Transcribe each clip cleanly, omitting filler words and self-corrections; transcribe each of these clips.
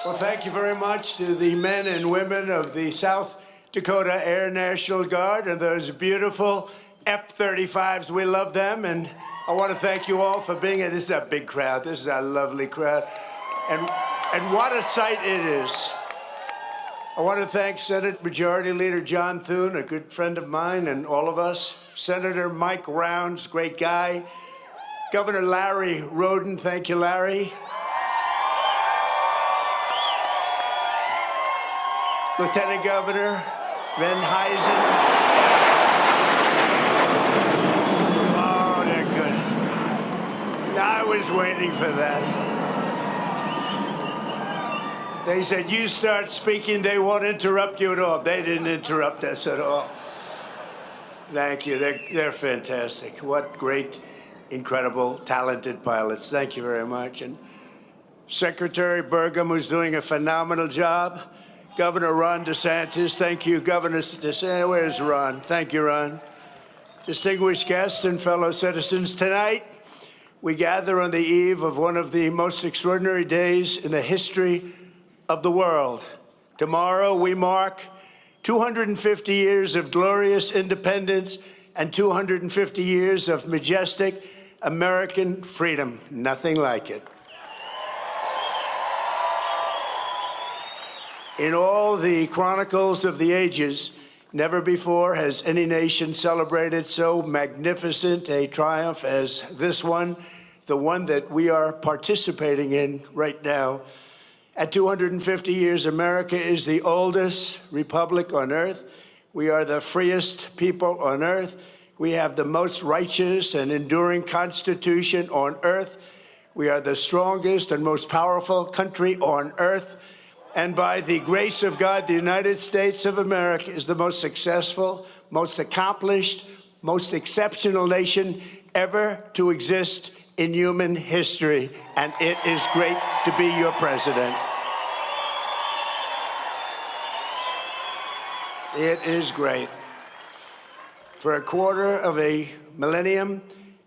Well, thank you very much to the men and women of the South Dakota Air National Guard and those beautiful F-35s. We love them, and I want to thank you all for being here. This is a big crowd. This is a lovely crowd, and what a sight it is. I want to thank Senate Majority Leader John Thune, a good friend of mine, and all of us. Senator Mike Rounds, great guy. Governor Larry Roden, thank you, Larry. Lieutenant Governor Venhuizen. Oh, they're good. I was waiting for that. They said, you start speaking, they won't interrupt you at all. They didn't interrupt us at all. Thank you. They're fantastic. What great, incredible, talented pilots. Thank you very much. And Secretary Burgum, who's doing a phenomenal job. Governor Ron DeSantis, thank you. Governor DeSantis, where's Ron? Thank you, Ron. Distinguished guests and fellow citizens, tonight we gather on the eve of one of the most extraordinary days in the history of the world. Tomorrow we mark 250 years of glorious independence and 250 years of majestic American freedom. Nothing like it. In all the chronicles of the ages, never before has any nation celebrated so magnificent a triumph as this one, the one that we are participating in right now. At 250 years, America is the oldest republic on earth. We are the freest people on earth. We have the most righteous and enduring constitution on earth. We are the strongest and most powerful country on earth. And by the grace of God, the United States of America is the most successful, most accomplished, most exceptional nation ever to exist in human history. And it is great to be your president. It is great. For a quarter of a millennium,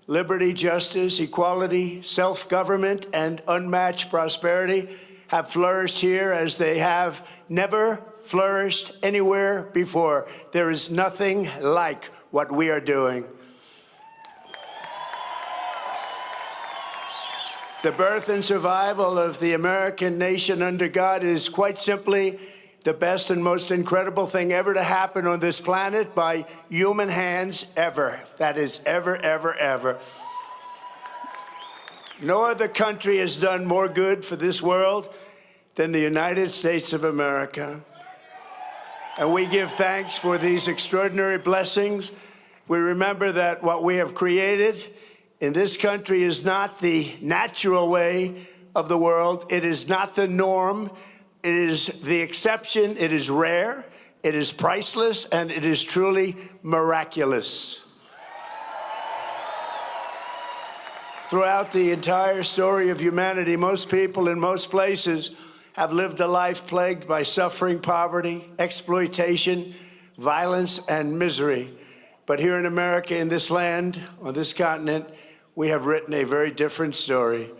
liberty, justice, equality, self-government, and unmatched prosperity have flourished here as they have never flourished anywhere before. There is nothing like what we are doing. The birth and survival of the American nation under God is quite simply the best and most incredible thing ever to happen on this planet by human hands ever. That is ever, ever, ever. No other country has done more good for this world than the United States of America. And we give thanks for these extraordinary blessings. We remember that what we have created in this country is not the natural way of the world. It is not the norm. It is the exception. It is rare. It is priceless, and it is truly miraculous. Throughout the entire story of humanity, most people in most places have lived a life plagued by suffering, poverty, exploitation, violence, and misery. But here in America, in this land, on this continent, we have written a very different story.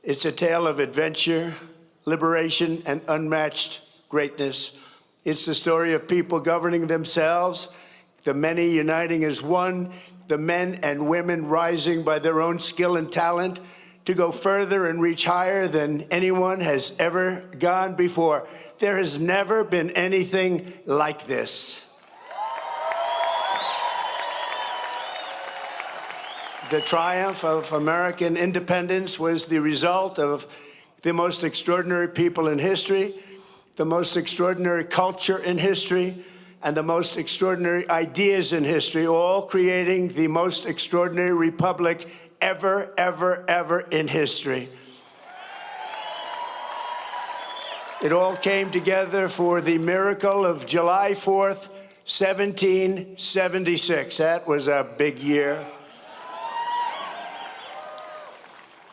It's a tale of adventure, liberation, and unmatched greatness. It's the story of people governing themselves, the many uniting as one, the men and women rising by their own skill and talent to go further and reach higher than anyone has ever gone before. There has never been anything like this. The triumph of American independence was the result of the most extraordinary people in history, the most extraordinary culture in history, and the most extraordinary ideas in history, all creating the most extraordinary republic ever, ever, ever in history. It all came together for the miracle of July 4th, 1776. That was a big year.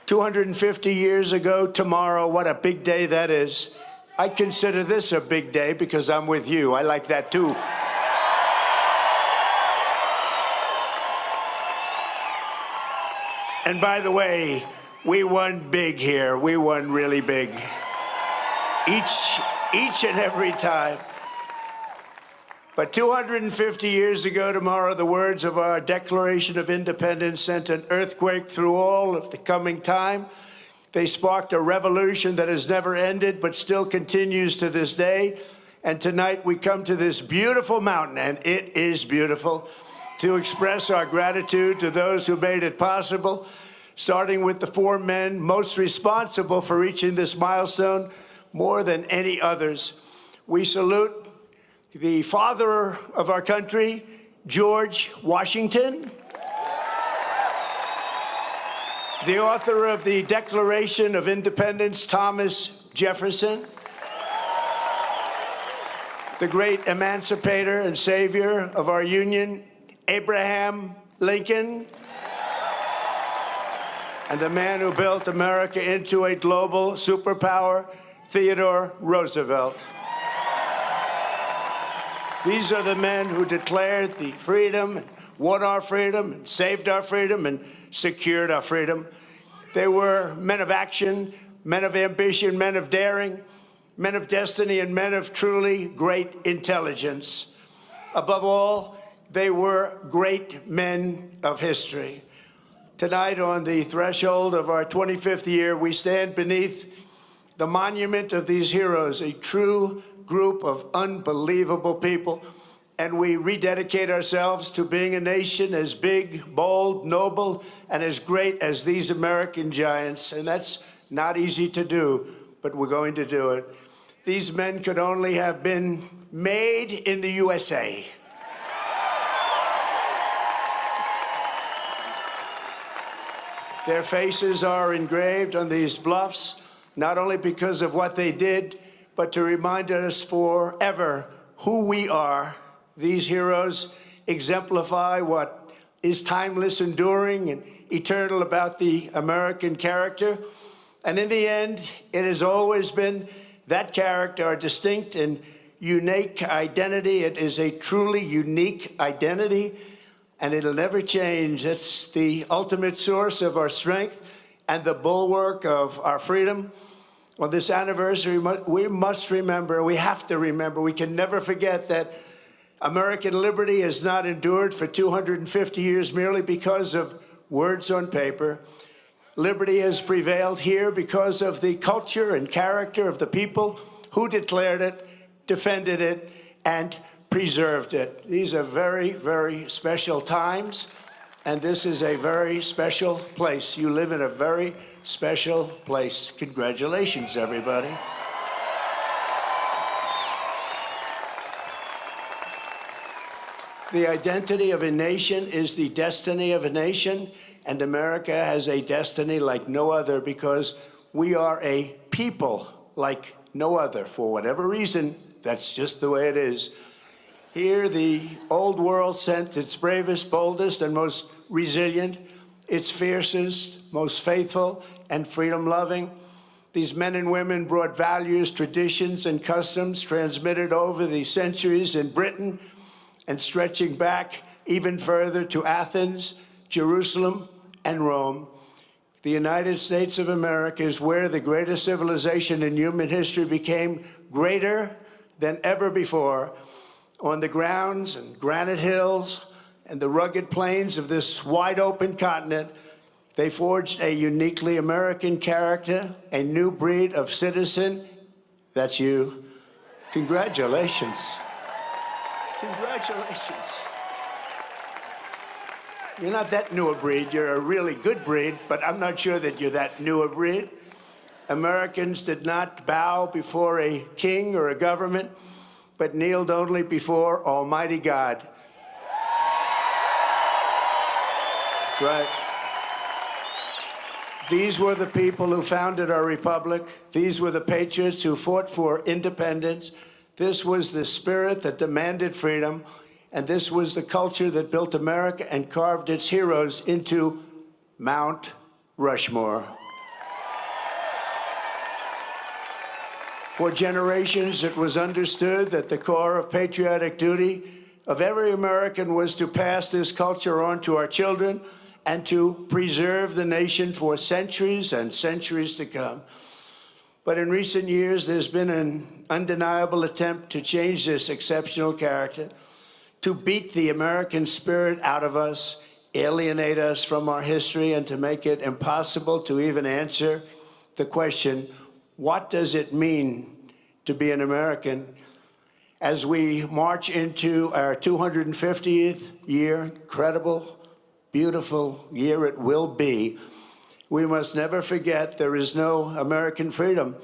250 years ago tomorrow, what a big day that is. I consider this a big day because I'm with you. I like that too. And by the way, we won big here. We won really big. each and every time. But 250 years ago tomorrow, the words of our Declaration of Independence sent an earthquake through all of the coming time. They sparked a revolution that has never ended, but still continues to this day. And tonight we come to this beautiful mountain, and it is beautiful, to express our gratitude to those who made it possible, starting with the four men most responsible for reaching this milestone more than any others. We salute the father of our country, George Washington, the author of the Declaration of Independence, Thomas Jefferson, the great emancipator and savior of our union, Abraham Lincoln, and the man who built America into a global superpower, Theodore Roosevelt. These are the men who declared the freedom, and won our freedom, and saved our freedom, and secured our freedom. They were men of action, men of ambition, men of daring, men of destiny, and men of truly great intelligence. Above all, they were great men of history. Tonight, on the threshold of our 25th year, we stand beneath the monument of these heroes, a true group of unbelievable people, and we rededicate ourselves to being a nation as big, bold, noble, and as great as these American giants. And that's not easy to do, but we're going to do it. These men could only have been made in the USA. Their faces are engraved on these bluffs, not only because of what they did, but to remind us forever who we are. These heroes exemplify what is timeless, enduring, and eternal about the American character. And in the end, it has always been that character, our distinct and unique identity. It is a truly unique identity, and it'll never change. It's the ultimate source of our strength and the bulwark of our freedom. On this anniversary, we must remember, we have to remember, we can never forget that American liberty has not endured for 250 years merely because of words on paper. Liberty has prevailed here because of the culture and character of the people who declared it, defended it, and preserved it. These are very, very special times, and this is a very special place. You live in a very special place. Congratulations, everybody. The identity of a nation is the destiny of a nation, and America has a destiny like no other because we are a people like no other. For whatever reason, that's just the way it is. Here, the old world sent its bravest, boldest, and most resilient, its fiercest, most faithful, and freedom-loving. These men and women brought values, traditions, and customs transmitted over the centuries in Britain and stretching back even further to Athens, Jerusalem, and Rome. The United States of America is where the greatest civilization in human history became greater than ever before. On the grounds and granite hills and the rugged plains of this wide-open continent, they forged a uniquely American character, a new breed of citizen. That's you. Congratulations. Congratulations. You're not that new a breed. You're a really good breed, but I'm not sure that you're that new a breed. Americans did not bow before a king or a government, but kneeled only before Almighty God. That's right. These were the people who founded our republic. These were the patriots who fought for independence. This was the spirit that demanded freedom. And this was the culture that built America and carved its heroes into Mount Rushmore. For generations, it was understood that the core of patriotic duty of every American was to pass this culture on to our children and to preserve the nation for centuries and centuries to come. But in recent years, there's been an undeniable attempt to change this exceptional character, to beat the American spirit out of us, alienate us from our history, and to make it impossible to even answer the question, what does it mean to be an American? As we march into our 250th year, incredible, beautiful year it will be, we must never forget there is no American freedom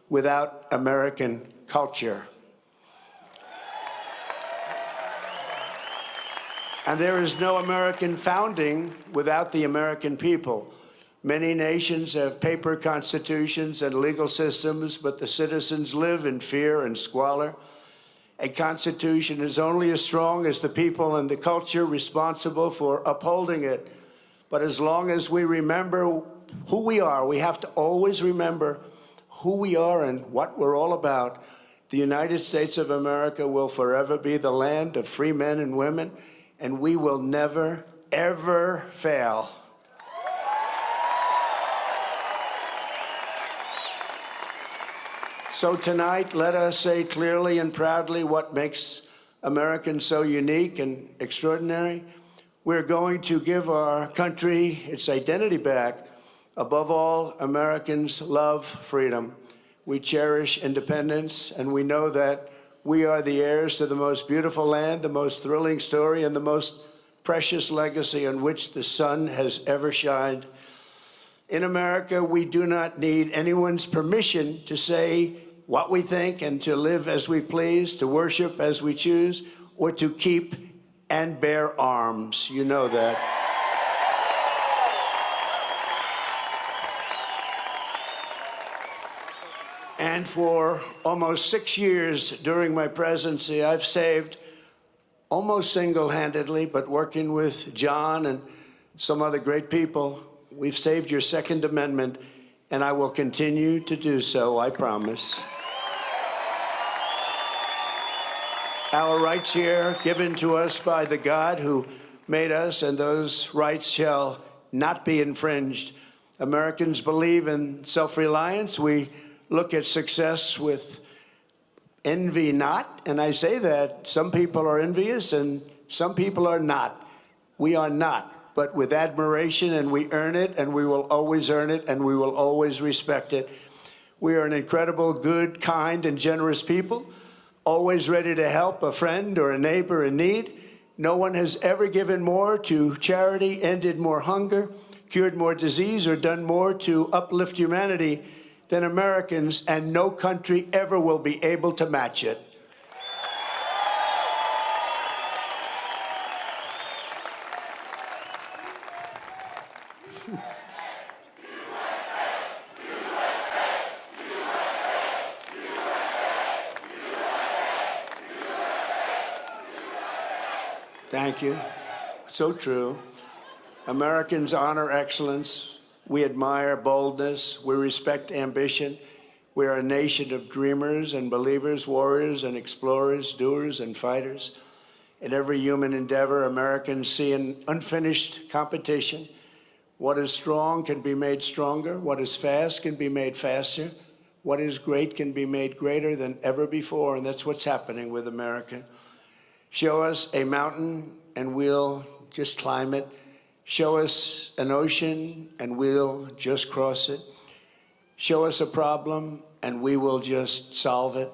without American culture. And there is no American founding without the American people. Many nations have paper constitutions and legal systems, but the citizens live in fear and squalor. A constitution is only as strong as the people and the culture responsible for upholding it. But as long as we remember who we are, we have to always remember who we are and what we're all about. The United States of America will forever be the land of free men and women, and we will never, ever fail. So tonight, let us say clearly and proudly what makes Americans so unique and extraordinary. We're going to give our country its identity back. Above all, Americans love freedom. We cherish independence, and we know that we are the heirs to the most beautiful land, the most thrilling story, and the most precious legacy on which the sun has ever shined. In America, we do not need anyone's permission to say what we think and to live as we please, to worship as we choose, or to keep and bear arms. You know that. And for almost 6 years during my presidency, I've saved, almost single-handedly, but working with John and some other great people, we've saved your Second Amendment, and I will continue to do so, I promise. Our rights here, given to us by the God who made us, and those rights shall not be infringed. Americans believe in self-reliance. We look at success with envy not, and I say that some people are envious and some people are not. We are not, but with admiration, and we earn it, and we will always earn it, and we will always respect it. We are an incredible, good, kind, and generous people, always ready to help a friend or a neighbor in need. No one has ever given more to charity, ended more hunger, cured more disease, or done more to uplift humanity than Americans, and no country ever will be able to match it. Thank you. So true. Americans honor excellence. We admire boldness. We respect ambition. We are a nation of dreamers and believers, warriors and explorers, doers and fighters. In every human endeavor, Americans see an unfinished competition. What is strong can be made stronger. What is fast can be made faster. What is great can be made greater than ever before, and that's what's happening with America. Show us a mountain, and we'll just climb it. Show us an ocean, and we'll just cross it. Show us a problem, and we will just solve it.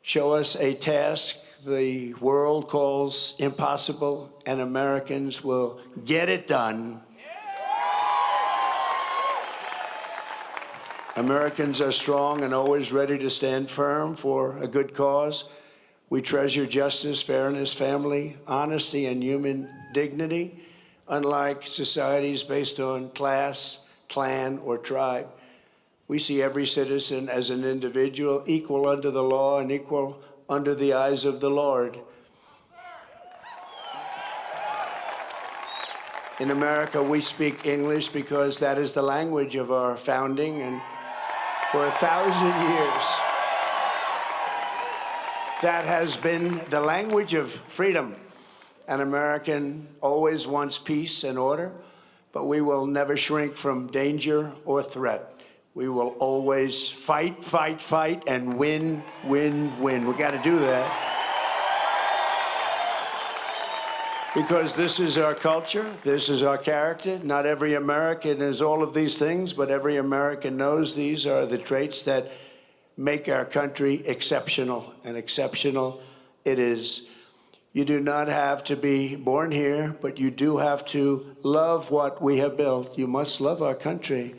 Show us a task the world calls impossible, and Americans will get it done. Americans are strong and always ready to stand firm for a good cause. We treasure justice, fairness, family, honesty, and human dignity, unlike societies based on class, clan, or tribe. We see every citizen as an individual, equal under the law and equal under the eyes of the Lord. In America, we speak English because that is the language of our founding, and for 1,000 years, that has been the language of freedom. An American always wants peace and order, but we will never shrink from danger or threat. We will always fight, fight, fight, and win, win, win. We got to do that. Because this is our culture, this is our character. Not every American is all of these things, but every American knows these are the traits that make our country exceptional, and exceptional it is. You do not have to be born here, but you do have to love what we have built. You must love our country.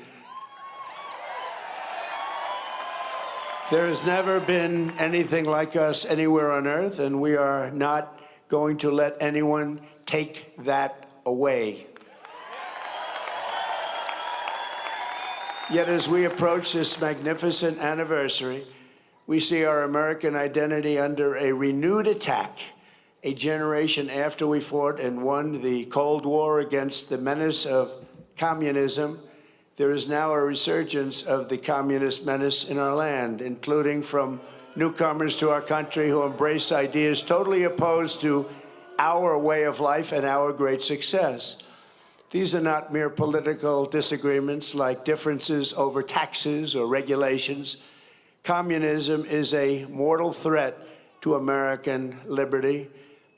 There has never been anything like us anywhere on earth, and we are not going to let anyone take that away. Yet as we approach this magnificent anniversary, we see our American identity under a renewed attack. A generation after we fought and won the Cold War against the menace of communism, there is now a resurgence of the communist menace in our land, including from newcomers to our country who embrace ideas totally opposed to our way of life and our great success. These are not mere political disagreements like differences over taxes or regulations. Communism is a mortal threat to American liberty.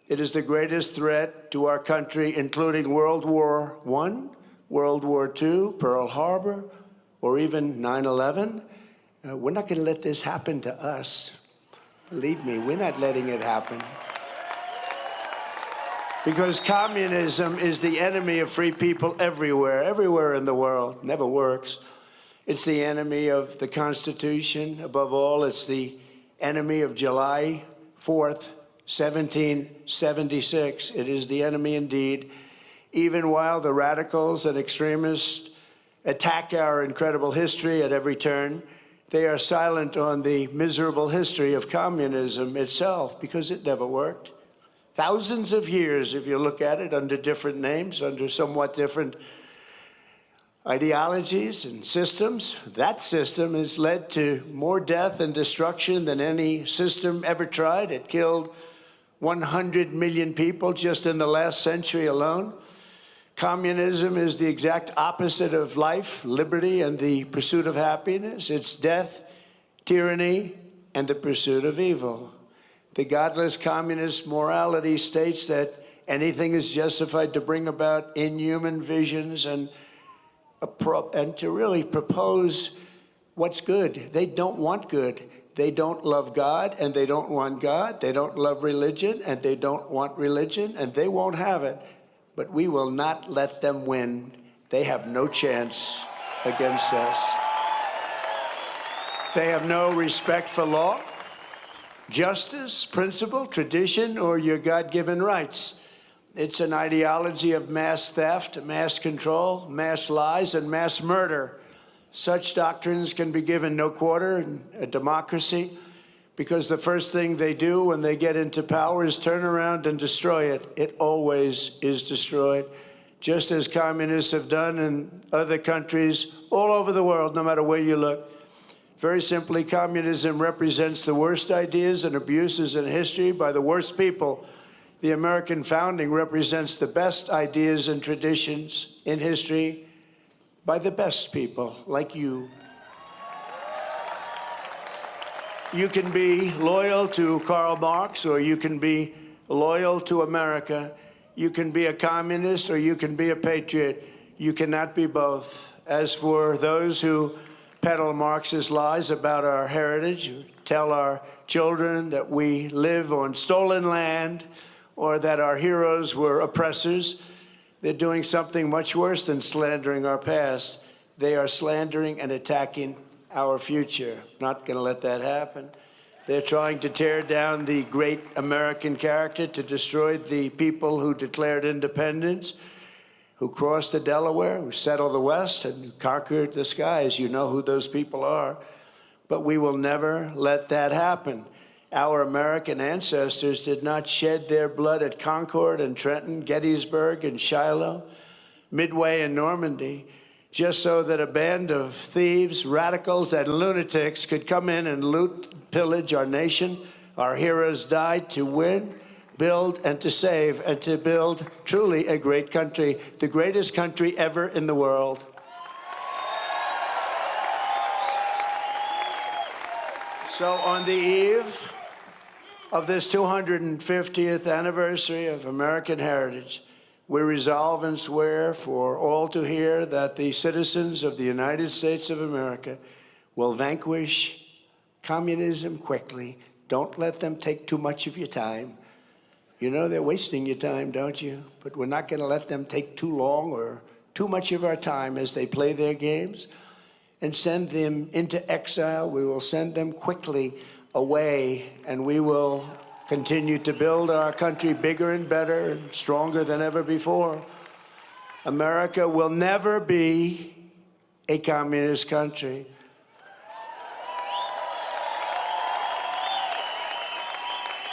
It is the greatest threat to our country, including World War I, World War II, Pearl Harbor, or even 9/11. We're not going to let this happen to us. Believe me, we're not letting it happen. Because communism is the enemy of free people everywhere, everywhere in the world. Never works. It's the enemy of the Constitution. Above all, it's the enemy of July 4th, 1776. It is the enemy indeed. Even while the radicals and extremists attack our incredible history at every turn, they are silent on the miserable history of communism itself, because it never worked. Thousands of years, if you look at it, under different names, under somewhat different ideologies and systems, that system has led to more death and destruction than any system ever tried. It killed 100 million people just in the last century alone. Communism is the exact opposite of life, liberty, and the pursuit of happiness. It's death, tyranny, and the pursuit of evil. The godless communist morality states that anything is justified to bring about inhuman visions and to really propose what's good. They don't want good. They don't love God, and they don't want God. They don't love religion, and they don't want religion, and they won't have it. But we will not let them win. They have no chance against us. They have no respect for law, justice, principle, tradition, or your God-given rights. It's an ideology of mass theft, mass control, mass lies, and mass murder. Such doctrines can be given no quarter in a democracy, because the first thing they do when they get into power is turn around and destroy it. It always is destroyed, just as communists have done in other countries all over the world, no matter where you look. Very simply, communism represents the worst ideas and abuses in history by the worst people. The American founding represents the best ideas and traditions in history by the best people like you. You can be loyal to Karl Marx, or you can be loyal to America. You can be a communist, or you can be a patriot. You cannot be both. As for those who peddle Marxist lies about our heritage, who tell our children that we live on stolen land, or that our heroes were oppressors, they're doing something much worse than slandering our past. They are slandering and attacking our future. Not going to let that happen. They're trying to tear down the great American character, to destroy the people who declared independence, who crossed the Delaware, who settled the West, and conquered the skies. You know who those people are. But we will never let that happen. Our American ancestors did not shed their blood at Concord and Trenton, Gettysburg and Shiloh, Midway and Normandy, just so that a band of thieves, radicals, and lunatics could come in and loot, pillage our nation. Our heroes died to win, build, and to save, and to build truly a great country, the greatest country ever in the world. So on the eve of this 250th anniversary of American heritage, we resolve and swear for all to hear that the citizens of the United States of America will vanquish communism quickly. Don't let them take too much of your time. You know they're wasting your time, don't you? But we're not going to let them take too long or too much of our time as they play their games and send them into exile. We will send them quickly away, and we will continue to build our country bigger and better and stronger than ever before. America will never be a communist country.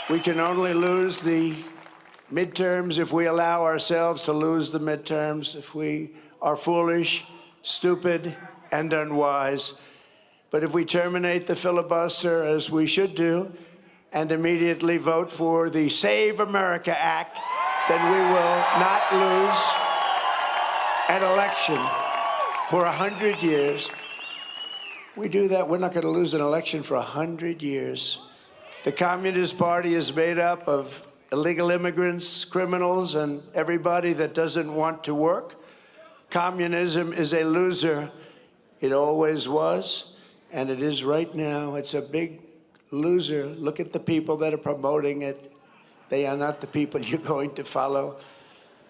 We can only lose the midterms if we allow ourselves to lose the midterms, if we are foolish, stupid, and unwise. But if we terminate the filibuster, as we should do, and immediately vote for the Save America Act, then we will not lose an election for 100 years. We do that, we're not going to lose an election for 100 years. The Communist Party is made up of illegal immigrants, criminals, and everybody that doesn't want to work. Communism is a loser. It always was, and it is right now. It's a big loser. Look at the people that are promoting it. They are not the people you're going to follow.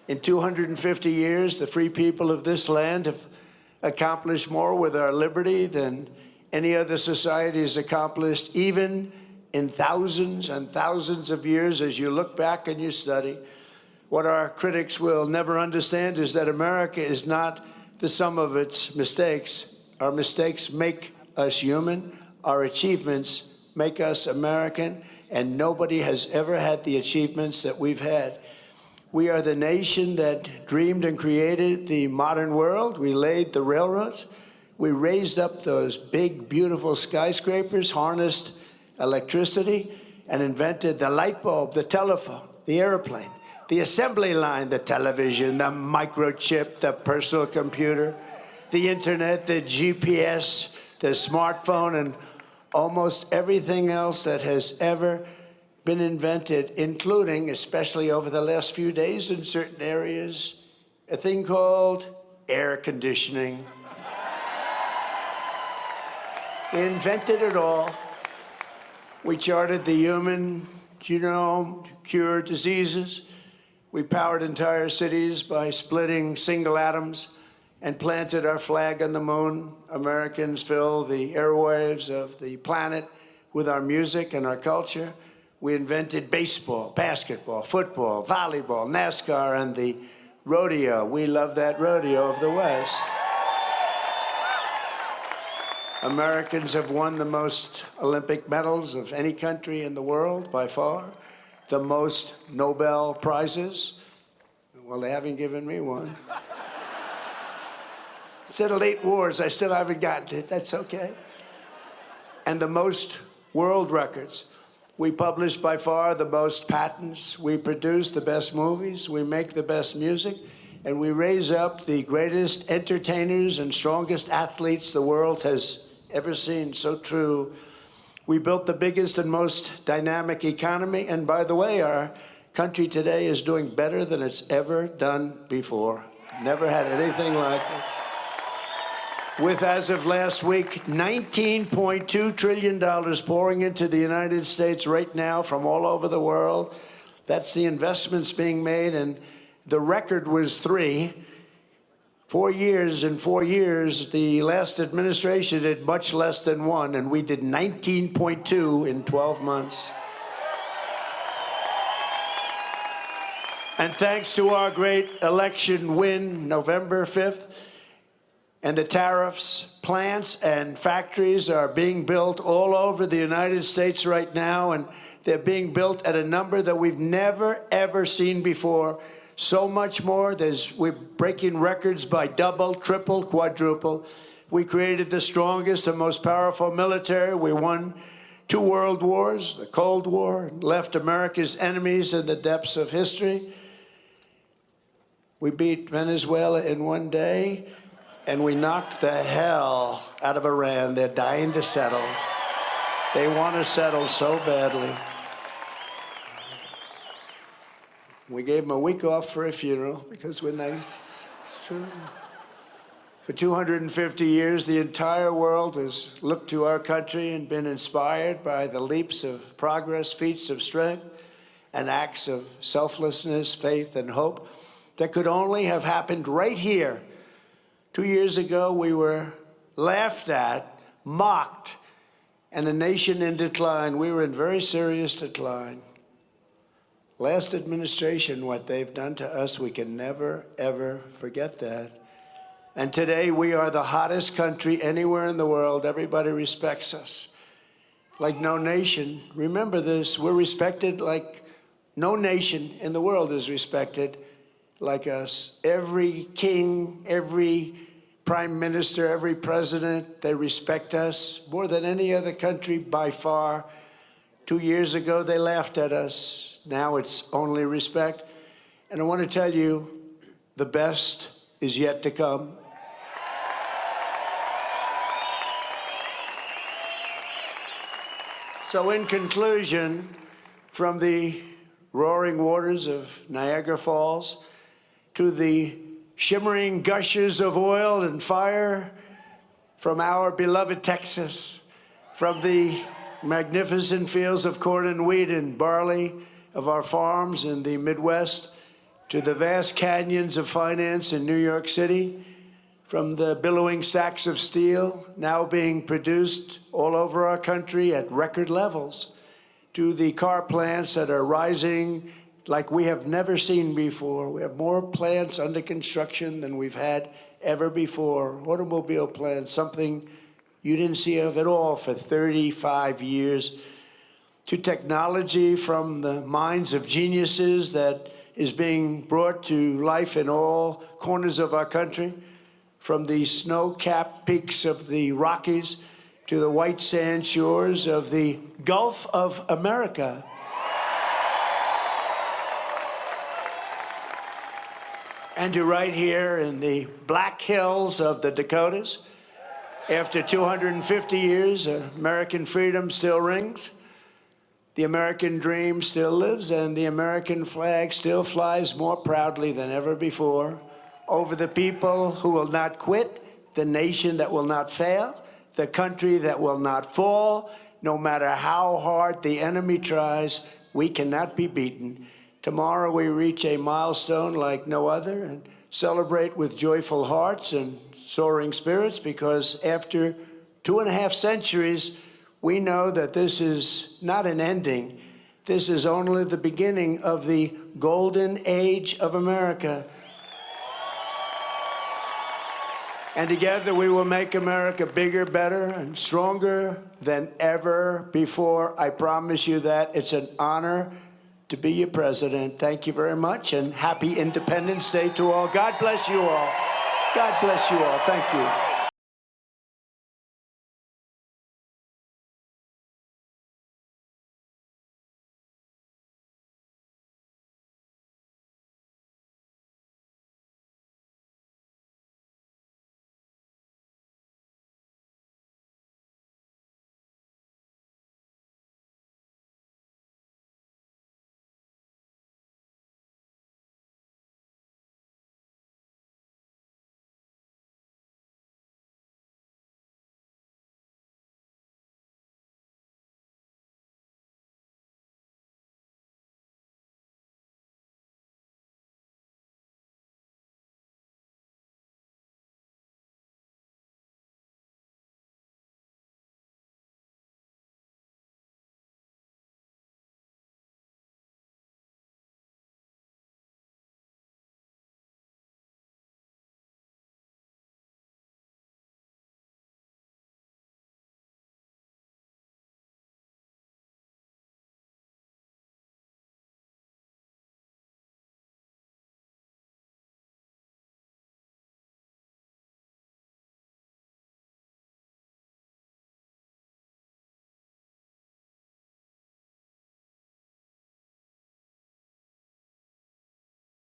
In 250 years, the free people of this land have accomplished more with our liberty than any other society has accomplished, even in thousands and thousands of years. As you look back and you study, what our critics will never understand is that America is not the sum of its mistakes. Our mistakes make us human. Our achievements make us American, and nobody has ever had the achievements that we've had. We are the nation that dreamed and created the modern world. We laid the railroads. We raised up those big, beautiful skyscrapers, harnessed electricity, and invented the light bulb, the telephone, the airplane, the assembly line, the television, the microchip, the personal computer, the internet, the GPS, the smartphone, and almost everything else that has ever been invented, including, especially over the last few days in certain areas, a thing called air conditioning. We invented it all. We charted the human genome to cure diseases. We powered entire cities by splitting single atoms and planted our flag on the moon. Americans fill the airwaves of the planet with our music and our culture. We invented baseball, basketball, football, volleyball, NASCAR, and the rodeo. We love that rodeo of the West. Americans have won the most Olympic medals of any country in the world by far, the most Nobel Prizes. Well, they haven't given me one. Settled 8 wars, I still haven't gotten it. That's okay. And the most world records. We publish by far the most patents. We produce the best movies. We make the best music. And we raise up the greatest entertainers and strongest athletes the world has ever seen. So true. We built the biggest and most dynamic economy. And by the way, our country today is doing better than it's ever done before. Never had anything like it. With, as of last week, $19.2 trillion pouring into the United States right now from all over the world. That's the investments being made, and the record was 3. 4 years, in 4 years, the last administration did much less than 1, and we did 19.2 in 12 months. And thanks to our great election win, November 5th, and the tariffs, plants and factories are being built all over the United States right now, and they're being built at a number that we've never, ever seen before. So much more. We're breaking records by double, triple, quadruple. We created the strongest and most powerful military. We won 2 world wars, the Cold War, left America's enemies in the depths of history. We beat Venezuela in 1 day. And we knocked the hell out of Iran. They're dying to settle. They want to settle so badly. We gave them a week off for a funeral because we're nice. It's true. For 250 years, the entire world has looked to our country and been inspired by the leaps of progress, feats of strength, and acts of selflessness, faith, and hope that could only have happened right here. 2 years ago, we were laughed at, mocked, and a nation in decline. We were in very serious decline. Last administration, what they've done to us, we can never, ever forget that. And today, we are the hottest country anywhere in the world. Everybody respects us like no nation. Remember this, we're respected like no nation in the world is respected like us. Every king, every prime minister, every president, they respect us more than any other country by far. 2 years ago, they laughed at us. Now it's only respect. And I want to tell you, the best is yet to come. So in conclusion, from the roaring waters of Niagara Falls to the shimmering gushes of oil and fire from our beloved Texas, from the magnificent fields of corn and wheat and barley of our farms in the Midwest, to the vast canyons of finance in New York City, from the billowing stacks of steel now being produced all over our country at record levels, to the car plants that are rising like we have never seen before. We have more plants under construction than we've had ever before. Automobile plants, something you didn't see of at all for 35 years. To technology from the minds of geniuses that is being brought to life in all corners of our country, from the snow-capped peaks of the Rockies to the white sand shores of the Gulf of America. And to right here in the Black Hills of the Dakotas, after 250 years, American freedom still rings, the American dream still lives, and the American flag still flies more proudly than ever before over the people who will not quit, the nation that will not fail, the country that will not fall. No matter how hard the enemy tries, we cannot be beaten. Tomorrow we reach a milestone like no other and celebrate with joyful hearts and soaring spirits, because after 2.5 centuries, we know that this is not an ending. This is only the beginning of the golden age of America. And together we will make America bigger, better, and stronger than ever before. I promise you that. It's an honor to be your president. Thank you very much, and happy Independence Day to all. God bless you all. God bless you all. Thank you.